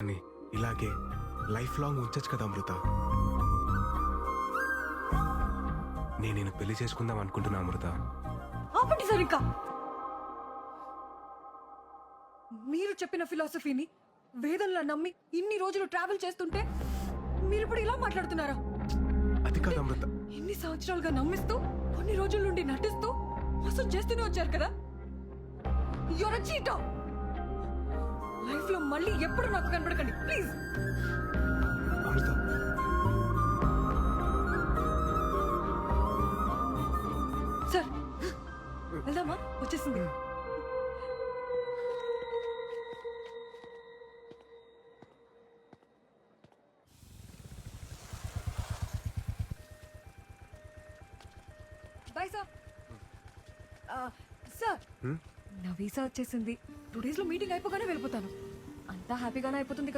అని ఇలాగే life long ఉంచచ్చు కదా అమృత. నేను పెళ్లి చేసుకుందాం అనుకుంటున్నా అమృత. ఆపండి సార్ ఇంకా. మీరు చెప్పిన ఫిలాసఫీని వేదంలా నమ్మి ఇన్ని రోజులు ట్రావెల్ చేస్తుంటే మీరు ఇప్పుడు ఇలా మాట్లాడుతున్నారా? అది కాదు అమృత. ఇన్ని సంవత్సరాలుగా నమ్మిస్తూ కొన్ని రోజుల నుండి నటిస్తూ మోసం చేస్తూనే వచ్చారు కదా. Your a cheater. లైఫ్ లో మళ్ళీ ఎప్పుడు నాకు కనబడకండి ప్లీజ్. అమృత సార్ వెళ్దామా? వచ్చేసింది. Bye sir. సార్ నా వీసా వచ్చేసింది. 2 days లో మీటింగ్ అయిపోగానే వెళ్ళిపోతాను. అంతా హ్యాపీగానే అయిపోతుంది కదా.